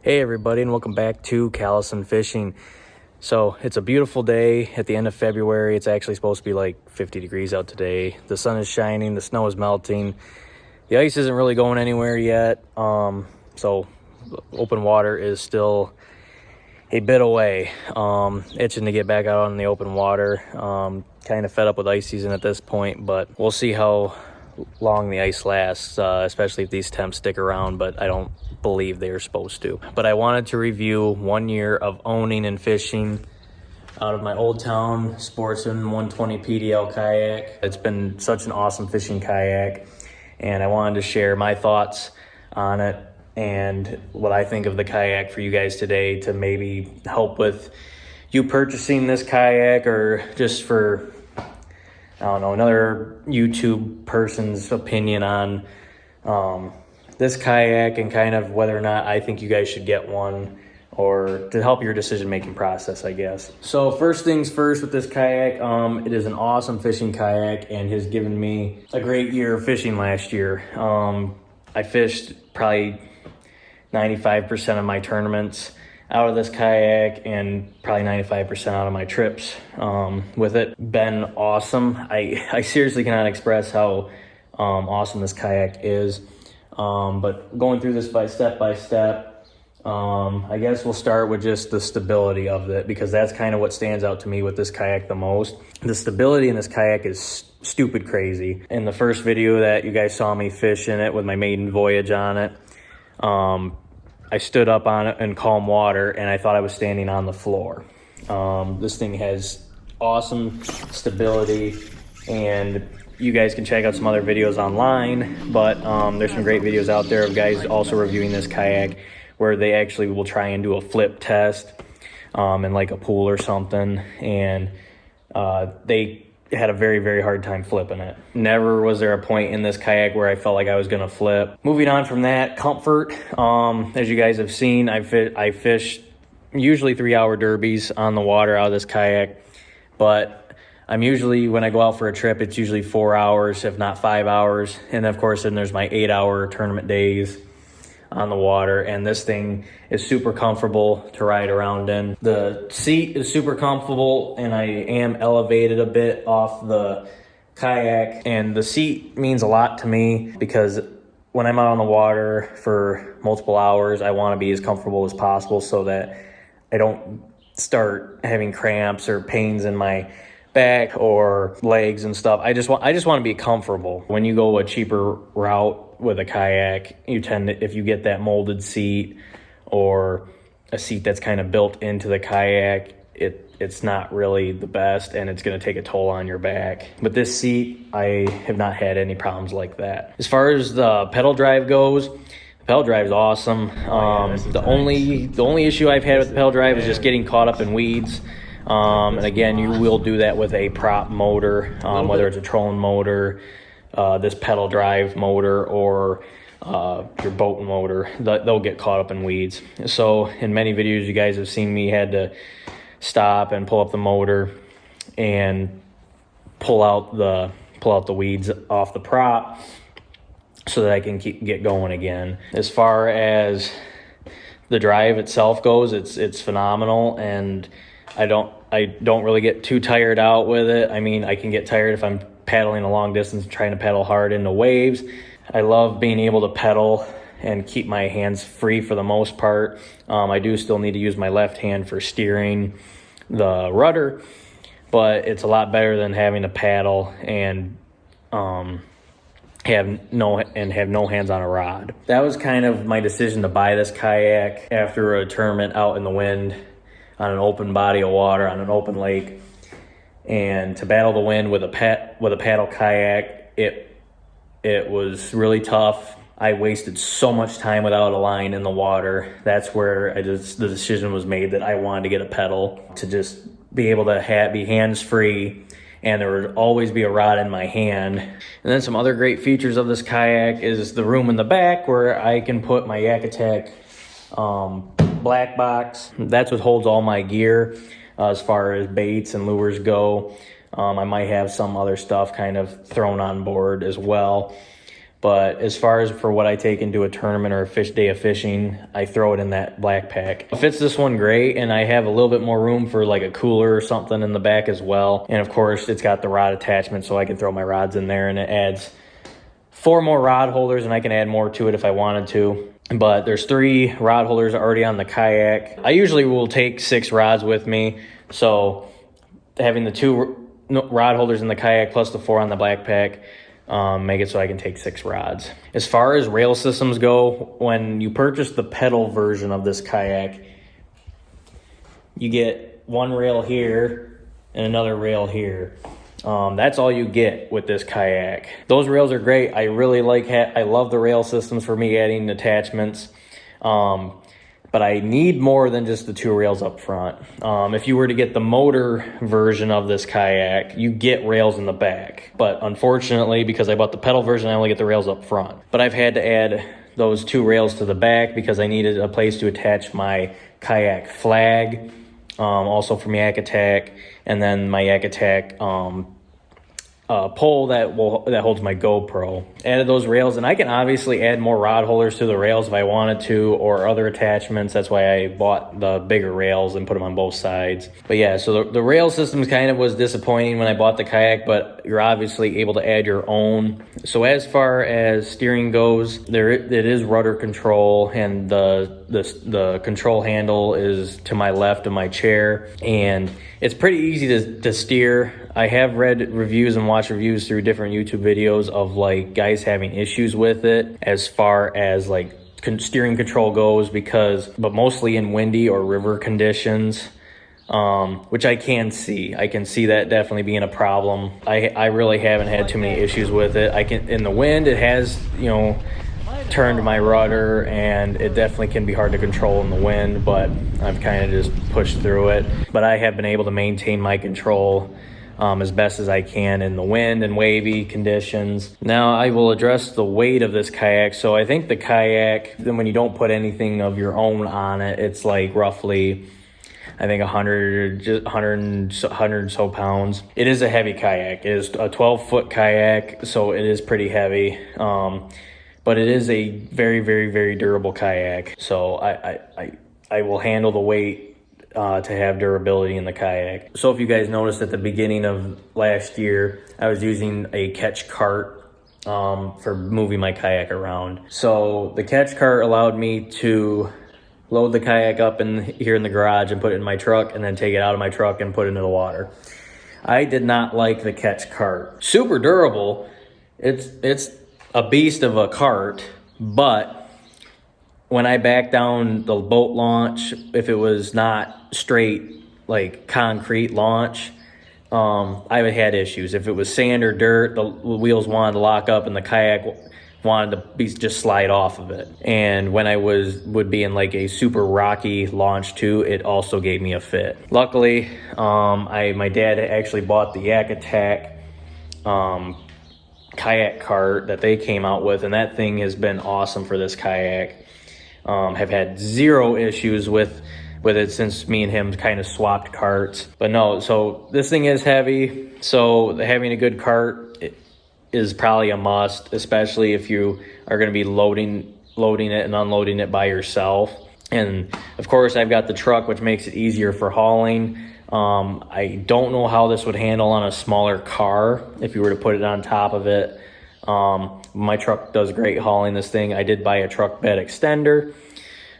Hey everybody, and welcome back to Callison Fishing. So it's a beautiful day at the end of February. It's actually supposed to be like 50 degrees out today. The sun is shining, the snow is melting. The ice isn't really going anywhere yet. So open water is still a bit away. Itching to get back out on the open water. Kind of fed up with ice season at this point, but we'll see how long the ice lasts, especially if these temps stick around, but I don't believe they are supposed to. But I wanted to review 1 year of owning and fishing out of my Old Town Sportsman 120 PDL kayak. It's been such an awesome fishing kayak, and I wanted to share my thoughts on it and what I think of the kayak for you guys today to maybe help with you purchasing this kayak, or just for, I don't know, another YouTube person's opinion on this kayak and kind of whether or not I think you guys should get one, or to help your decision-making process, I guess. So first things first with this kayak, it is an awesome fishing kayak and has given me a great year of fishing last year. I fished probably 95% of my tournaments out of this kayak and probably 95% out of my trips with it. Been awesome. I seriously cannot express how awesome this kayak is. But going through this step by step, I guess we'll start with just the stability of it, because that's kind of what stands out to me with this kayak the most. The stability in this kayak is stupid crazy. In the first video that you guys saw me fish in it with my maiden voyage on it, I stood up on it in calm water and I thought I was standing on the floor. This thing has awesome stability, and you guys can check out some other videos online, but there's some great videos out there of guys also reviewing this kayak where they actually will try and do a flip test in like a pool or something, and they had a very, very hard time flipping it. Never was there a point in this kayak where I felt like I was gonna flip. Moving on from that, comfort. As you guys have seen, I fish usually 3-hour derbies on the water out of this kayak, but I'm usually, when I go out for a trip, it's usually 4 hours, if not 5 hours. And of course, then there's my 8-hour tournament days on the water. And this thing is super comfortable to ride around in. The seat is super comfortable, and I am elevated a bit off the kayak. And the seat means a lot to me, because when I'm out on the water for multiple hours, I want to be as comfortable as possible so that I don't start having cramps or pains in my back or legs and stuff. I just want to be comfortable. When you go a cheaper route with a kayak, you tend to, if you get that molded seat or a seat that's kind of built into the kayak, it's not really the best, and it's going to take a toll on your back. But this seat, I have not had any problems like that. As far as the pedal drive goes, the pedal drive is awesome. The only issue I've had with the pedal drive is just getting caught up in weeds. And again, you will do that with a prop motor, whether it's a trolling motor, this pedal drive motor, or your boat motor. They'll get caught up in weeds. So in many videos, you guys have seen me had to stop and pull up the motor and pull out the weeds off the prop so that I can get going again. As far as the drive itself goes, it's phenomenal, and I don't really get too tired out with it. I mean, I can get tired if I'm paddling a long distance, trying to paddle hard into waves. I love being able to pedal and keep my hands free for the most part. I do still need to use my left hand for steering the rudder, but it's a lot better than having to paddle and have no hands on a rod. That was kind of my decision to buy this kayak after a tournament out in the wind on an open body of water, on an open lake, and to battle the wind with a paddle kayak, it was really tough. I wasted so much time without a line in the water. That's where the decision was made that I wanted to get a pedal to just be able to be hands-free, and there would always be a rod in my hand. And then some other great features of this kayak is the room in the back where I can put my Yak Attack black box. That's what holds all my gear as far as baits and lures go. I might have some other stuff kind of thrown on board as well. But as far as for what I take into a tournament or a fish day of fishing, I throw it in that black pack. It fits this one great, and I have a little bit more room for like a cooler or something in the back as well. And of course, it's got the rod attachment, so I can throw my rods in there, and it adds 4 more rod holders, and I can add more to it if I wanted to. But there's 3 rod holders already on the kayak. I usually will take 6 rods with me, so having the 2 rod holders in the kayak plus the 4 on the black pack make it so I can take 6 rods. As far as rail systems go, when you purchase the pedal version of this kayak, you get 1 rail here and another rail here. That's all you get with this kayak. Those rails are great. I really I love the rail systems for me adding attachments. But I need more than just the 2 rails up front. If you were to get the motor version of this kayak, you get rails in the back. But unfortunately, because I bought the pedal version, I only get the rails up front. But I've had to add those 2 rails to the back because I needed a place to attach my kayak flag, also from Yak Attack, and then my Yak Attack pole that holds my GoPro. Added those rails, and I can obviously add more rod holders to the rails if I wanted to, or other attachments. That's why I bought the bigger rails and put them on both sides. But yeah, so the rail systems kind of was disappointing when I bought the kayak, but you're obviously able to add your own. So as far as steering goes, it is rudder control, and the control handle is to my left of my chair, and it's pretty easy to steer. I have read reviews and watched reviews through different YouTube videos of like guys having issues with it as far as like steering control goes, but mostly in windy or river conditions, which I can see. I can see that definitely being a problem. I really haven't had too many issues with it. In the wind, it has, turned my rudder, and it definitely can be hard to control in the wind, but I've kind of just pushed through it. But I have been able to maintain my control as best as I can in the wind and wavy conditions. Now I will address the weight of this kayak. So I think the kayak, then when you don't put anything of your own on it, it's like roughly, I think 100 so pounds. It is a heavy kayak. It is a 12-foot kayak, so it is pretty heavy. But it is a very, very, very durable kayak. So I will handle the weight to have durability in the kayak. So if you guys noticed at the beginning of last year, I was using a catch cart for moving my kayak around. So the catch cart allowed me to load the kayak up here in the garage and put it in my truck, and then take it out of my truck and put it into the water. I did not like the catch cart. Super durable. It's a beast of a cart, but when I back down the boat launch, if it was not straight like concrete launch, I had issues. If it was sand or dirt, the wheels wanted to lock up and the kayak wanted to just slide off of it. And when I would be in like a super rocky launch too, it also gave me a fit. Luckily, my dad actually bought the Yak Attack kayak cart that they came out with, and that thing has been awesome for this kayak. Have had 0 issues with it since me and him kind of swapped carts. But no, so this thing is heavy, so having a good cart is probably a must, especially if you are going to be loading it and unloading it by yourself. And of course, I've got the truck, which makes it easier for hauling. I don't know how this would handle on a smaller car if you were to put it on top of it. My truck does great hauling this thing. I did buy a truck bed extender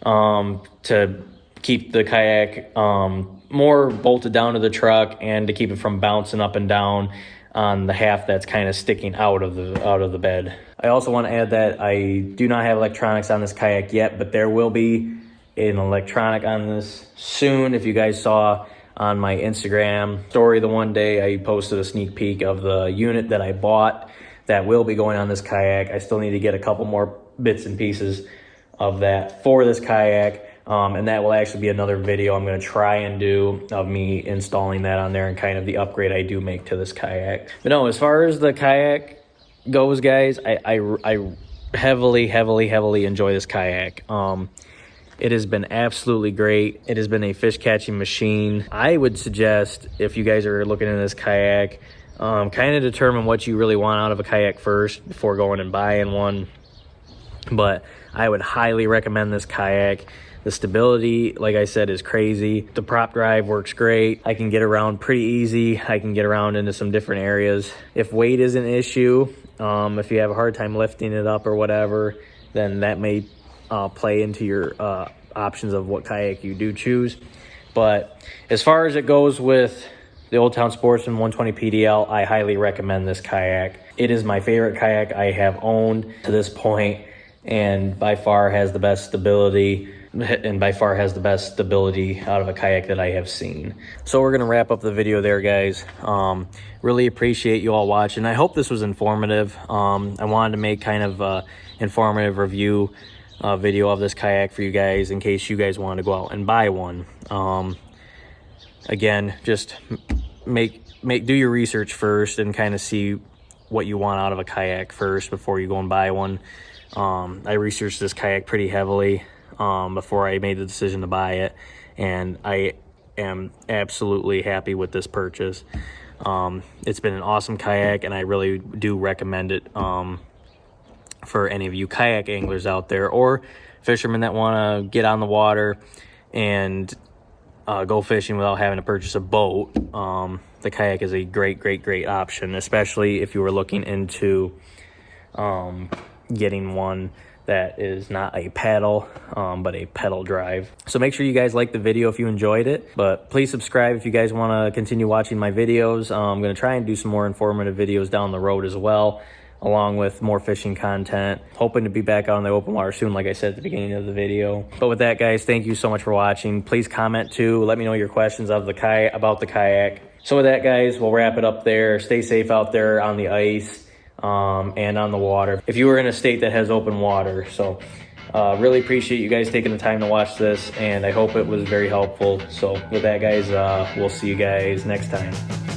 to keep the kayak more bolted down to the truck, and to keep it from bouncing up and down on the half that's kind of sticking out of the bed. I also want to add that I do not have electronics on this kayak yet, but there will be an electronic on this soon. If you guys saw on my Instagram story the one day, I posted a sneak peek of the unit that I bought that will be going on this kayak. I still need to get a couple more bits and pieces of that for this kayak, and that will actually be another video I'm going to try and do of me installing that on there and kind of the upgrade I do make to this kayak. But no, as far as the kayak goes, guys, I heavily enjoy this kayak. It has been absolutely great. It has been a fish catching machine. I would suggest, if you guys are looking at this kayak, kind of determine what you really want out of a kayak first before going and buying one. But I would highly recommend this kayak. The stability, like I said, is crazy. The prop drive works great. I can get around pretty easy. I can get around into some different areas. If weight is an issue, if you have a hard time lifting it up or whatever, then that may play into your options of what kayak you do choose. But as far as it goes with the Old Town Sportsman 120 PDL, I highly recommend this kayak. It is my favorite kayak I have owned to this point, and by far has the best stability, and by far has the best stability out of a kayak that I have seen. So we're gonna wrap up the video there, guys. Really appreciate you all watching. I hope this was informative. I wanted to make kind of a informative review video of this kayak for you guys in case you guys want to go out and buy one. Again, just do your research first and kind of see what you want out of a kayak first before you go and buy one. I researched this kayak pretty heavily before I made the decision to buy it, and I am absolutely happy with this purchase. It's been an awesome kayak, and I really do recommend it for any of you kayak anglers out there or fishermen that want to get on the water and go fishing without having to purchase a boat. The kayak is a great option, especially if you were looking into getting one that is not a paddle, but a pedal drive. So make sure you guys like the video if you enjoyed it, but please subscribe if you guys want to continue watching my videos. I'm going to try and do some more informative videos down the road as well, along with more fishing content. Hoping to be back out on the open water soon, like I said at the beginning of the video. But with that, guys, thank you so much for watching. Please comment too. Let me know your questions of the about the kayak. So with that, guys, we'll wrap it up there. Stay safe out there on the ice and on the water if you were in a state that has open water. So really appreciate you guys taking the time to watch this, and I hope it was very helpful. So with that, guys, we'll see you guys next time.